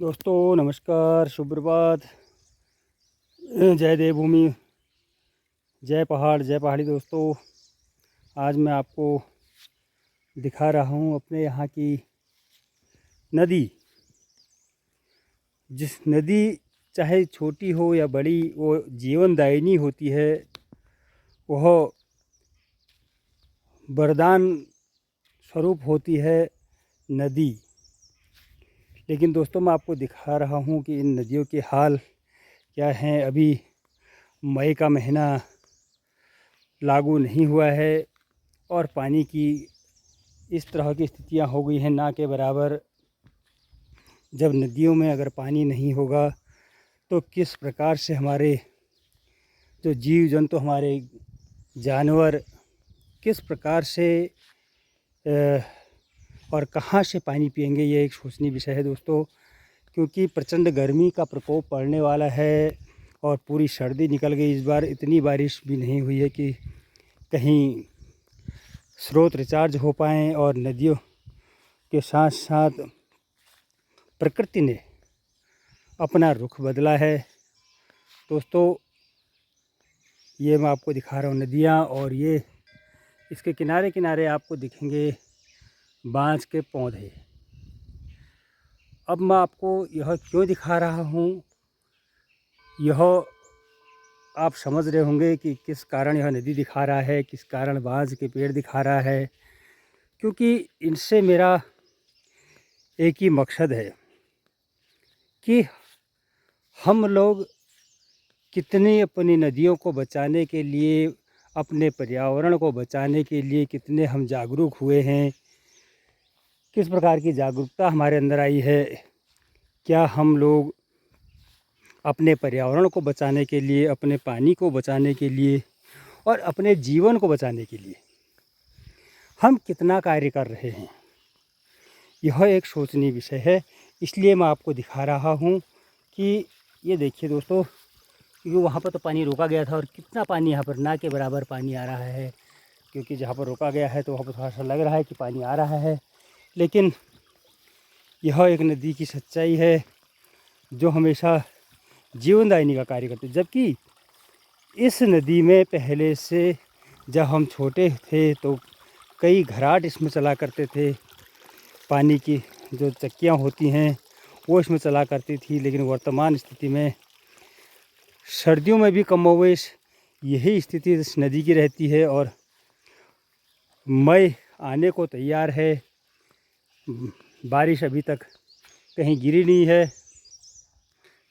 दोस्तों नमस्कार, शुभ प्रभात, जय देवभूमि, जय पहाड़, जय पहाड़ी। दोस्तों आज मैं आपको दिखा रहा हूँ अपने यहाँ की नदी। जिस नदी चाहे छोटी हो या बड़ी, वो जीवनदायिनी होती है। वह वरदान स्वरूप होती है नदी। लेकिन दोस्तों मैं आपको दिखा रहा हूँ कि इन नदियों के हाल क्या हैं। अभी मई का महीना लागू नहीं हुआ है और पानी की इस तरह की स्थितियां हो गई हैं ना के बराबर। जब नदियों में अगर पानी नहीं होगा तो किस प्रकार से हमारे जो जीव जंतु, हमारे जानवर किस प्रकार से और कहाँ से पानी पिएंगे, ये एक सोचनीय विषय है दोस्तों। क्योंकि प्रचंड गर्मी का प्रकोप पड़ने वाला है और पूरी सर्दी निकल गई। इस बार इतनी बारिश भी नहीं हुई है कि कहीं स्रोत रिचार्ज हो पाएँ। और नदियों के साथ साथ प्रकृति ने अपना रुख बदला है दोस्तों। ये मैं आपको दिखा रहा हूँ नदियाँ, और ये इसके किनारे किनारे आपको दिखेंगे बांस के पौधे। अब मैं आपको यह क्यों दिखा रहा हूँ, यह आप समझ रहे होंगे कि किस कारण यह नदी दिखा रहा है, किस कारण बांस के पेड़ दिखा रहा है। क्योंकि इनसे मेरा एक ही मकसद है कि हम लोग कितने अपनी नदियों को बचाने के लिए, अपने पर्यावरण को बचाने के लिए कितने हम जागरूक हुए हैं, किस प्रकार की जागरूकता हमारे अंदर आई है। क्या हम लोग अपने पर्यावरण को बचाने के लिए, अपने पानी को बचाने के लिए और अपने जीवन को बचाने के लिए हम कितना कार्य कर रहे हैं, यह एक सोचनीय विषय है। इसलिए मैं आपको दिखा रहा हूँ कि ये देखिए दोस्तों, क्योंकि वहाँ पर तो पानी रोका गया था और कितना पानी यहाँ पर ना के बराबर पानी आ रहा है। क्योंकि जहाँ पर रोका गया है तो वहाँ पर थोड़ा सा लग रहा है कि पानी आ रहा है, लेकिन यह एक नदी की सच्चाई है जो हमेशा जीवनदायिनी का कार्य करती है। जबकि इस नदी में पहले से जब हम छोटे थे तो कई घराट इसमें चला करते थे। पानी की जो चक्कियाँ होती हैं वो इसमें चला करती थी। लेकिन वर्तमान स्थिति में सर्दियों में भी कमोवेश यही स्थिति इस नदी की रहती है और मई आने को तैयार है। बारिश अभी तक कहीं गिरी नहीं है।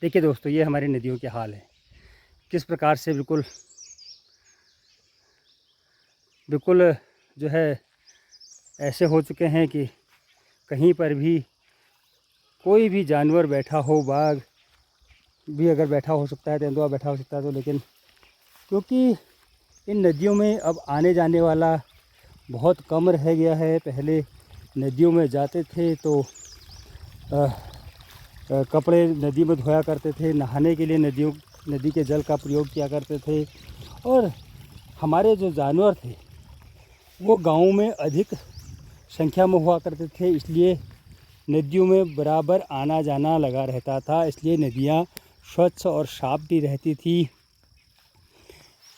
देखिए दोस्तों, ये हमारी नदियों के हाल है, किस प्रकार से बिल्कुल जो है ऐसे हो चुके हैं कि कहीं पर भी कोई भी जानवर बैठा हो, बाघ भी अगर बैठा हो सकता है, तेंदुआ बैठा हो सकता है तो, लेकिन क्योंकि इन नदियों में अब आने जाने वाला बहुत कम रह गया है। पहले नदियों में जाते थे तो कपड़े नदी में धोया करते थे, नहाने के लिए नदी के जल का प्रयोग किया करते थे। और हमारे जो जानवर थे वो गाँव में अधिक संख्या में हुआ करते थे, इसलिए नदियों में बराबर आना जाना लगा रहता था। इसलिए नदियाँ स्वच्छ और साफ भी रहती थी।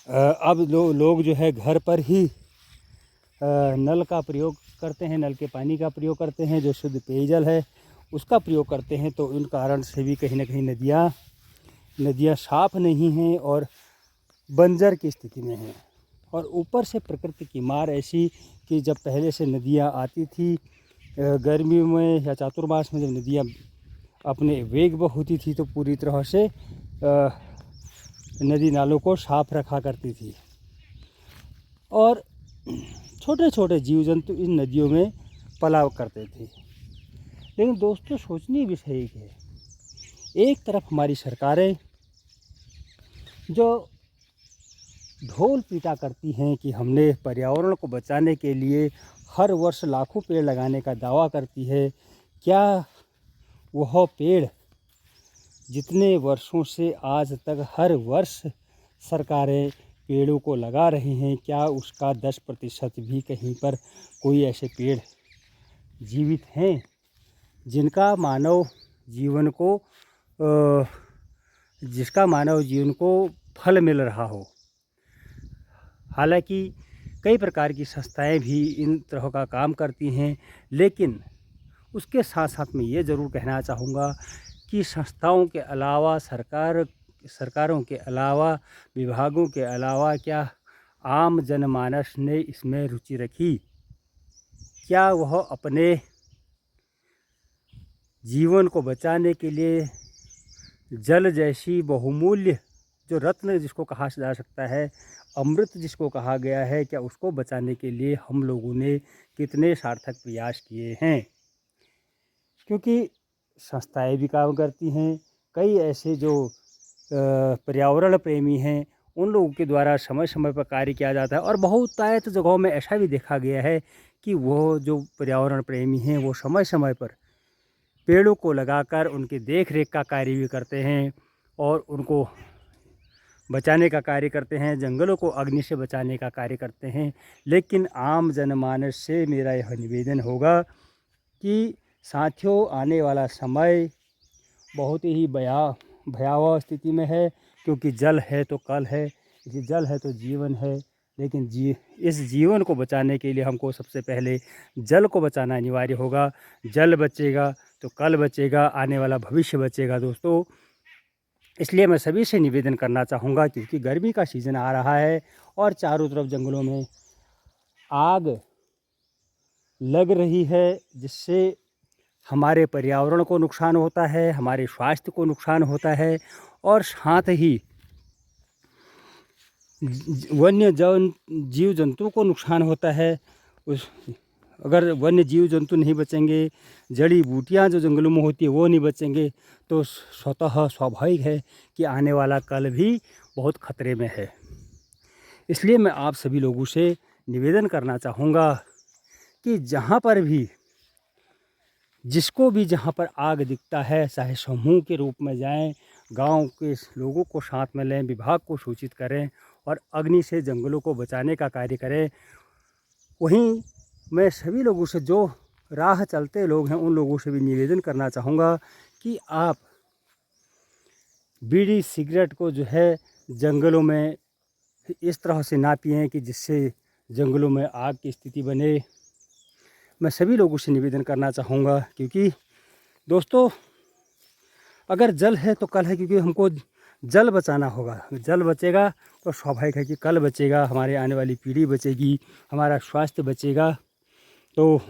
अब लोग जो है घर पर ही नल का प्रयोग करते हैं, नल के पानी का प्रयोग करते हैं, जो शुद्ध पेयजल है उसका प्रयोग करते हैं। तो इन कारण से भी कहीं ना कहीं नदियाँ साफ नहीं हैं और बंजर की स्थिति में हैं। और ऊपर से प्रकृति की मार ऐसी कि जब पहले से नदियाँ आती थी गर्मियों में या चातुर्मास में, जब नदियाँ अपने वेग पर होती थी तो पूरी तरह से नदी नालों को साफ रखा करती थी और छोटे छोटे जीव जंतु इन नदियों में पलाव करते थे। लेकिन दोस्तों सोचनीय विषय एक है, एक तरफ हमारी सरकारें जो ढोल पीटा करती हैं कि हमने पर्यावरण को बचाने के लिए हर वर्ष लाखों पेड़ लगाने का दावा करती है। क्या वह पेड़ जितने वर्षों से आज तक हर वर्ष सरकारें पेड़ों को लगा रही हैं, क्या उसका 10% भी कहीं पर कोई ऐसे पेड़ जीवित हैं जिनका मानव जीवन को जिसका मानव जीवन को फल मिल रहा हो। हालांकि कई प्रकार की संस्थाएं भी इन तरह का काम करती हैं, लेकिन उसके साथ साथ मैं ये ज़रूर कहना चाहूँगा कि संस्थाओं के अलावा सरकारों के अलावा, विभागों के अलावा क्या आम जनमानस ने इसमें रुचि रखी? क्या वह अपने जीवन को बचाने के लिए जल जैसी बहुमूल्य जो रत्न जिसको कहा जा सकता है, अमृत जिसको कहा गया है, क्या उसको बचाने के लिए हम लोगों ने कितने सार्थक प्रयास किए हैं? क्योंकि संस्थाएं भी काम करती हैं, कई ऐसे जो पर्यावरण प्रेमी हैं उन लोगों के द्वारा समय समय पर कार्य किया जाता है। और बहुतायत जगहों में ऐसा भी देखा गया है कि वो जो पर्यावरण प्रेमी हैं वो समय समय पर पेड़ों को लगाकर उनकी देख रेख का कार्य भी करते हैं और उनको बचाने का कार्य करते हैं, जंगलों को अग्नि से बचाने का कार्य करते हैं। लेकिन आम जनमानस से मेरा यह निवेदन होगा कि साथियों, आने वाला समय बहुत ही भयावह स्थिति में है, क्योंकि जल है तो कल है, जल है तो जीवन है। लेकिन इस जीवन को बचाने के लिए हमको सबसे पहले जल को बचाना अनिवार्य होगा। जल बचेगा तो कल बचेगा, आने वाला भविष्य बचेगा दोस्तों। इसलिए मैं सभी से निवेदन करना चाहूँगा, क्योंकि गर्मी का सीज़न आ रहा है और चारों तरफ जंगलों में आग लग रही है, जिससे हमारे पर्यावरण को नुकसान होता है, हमारे स्वास्थ्य को नुकसान होता है और साथ ही वन्य जीव जंतु को नुकसान होता है। अगर वन्य जीव जंतु नहीं बचेंगे, जड़ी बूटियाँ जो जंगलों में होती है वो नहीं बचेंगे, तो स्वतः स्वाभाविक है कि आने वाला कल भी बहुत खतरे में है। इसलिए मैं आप सभी लोगों से निवेदन करना चाहूँगा कि जहाँ पर भी जिसको भी जहाँ पर आग दिखता है, चाहे समूह के रूप में जाएं, गांव के लोगों को साथ में लें, विभाग को सूचित करें और अग्नि से जंगलों को बचाने का कार्य करें। वहीं मैं सभी लोगों से, जो राह चलते लोग हैं, उन लोगों से भी निवेदन करना चाहूँगा कि आप बीड़ी सिगरेट को जो है जंगलों में इस तरह से ना पिएं कि जिससे जंगलों में आग की स्थिति बने। मैं सभी लोगों से निवेदन करना चाहूँगा, क्योंकि दोस्तों अगर जल है तो कल है, क्योंकि हमको जल बचाना होगा। जल बचेगा तो स्वाभाविक है कि कल बचेगा, हमारे आने वाली पीढ़ी बचेगी, हमारा स्वास्थ्य बचेगा। तो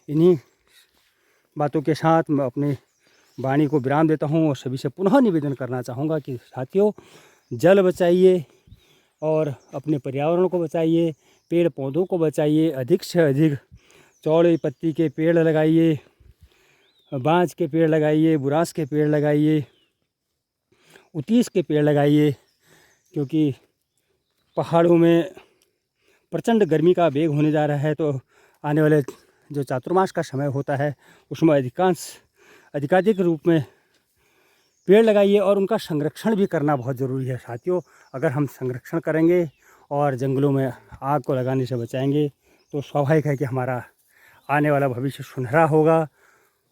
इन्हीं बातों के साथ मैं अपने वाणी को विराम देता हूँ और सभी से पुनः निवेदन करना चाहूँगा कि साथियों, जल बचाइए और अपने पर्यावरण को बचाइए, पेड़ पौधों को बचाइए, अधिक से अधिक चौड़े पत्ती के पेड़ लगाइए, बांज के पेड़ लगाइए, बुरांस के पेड़ लगाइए, उतीस के पेड़ लगाइए, क्योंकि पहाड़ों में प्रचंड गर्मी का वेग होने जा रहा है। तो आने वाले जो चातुर्मास का समय होता है उसमें अधिकाधिक रूप में पेड़ लगाइए और उनका संरक्षण भी करना बहुत ज़रूरी है साथियों। अगर हम संरक्षण करेंगे और जंगलों में आग को लगाने से बचाएंगे तो स्वाभाविक है कि हमारा आने वाला भविष्य सुनहरा होगा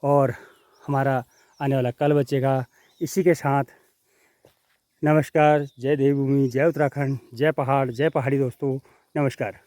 और हमारा आने वाला कल बचेगा। इसी के साथ नमस्कार। जय देवभूमि, जय उत्तराखंड, जय पहाड़, जय पहाड़ी दोस्तों, नमस्कार।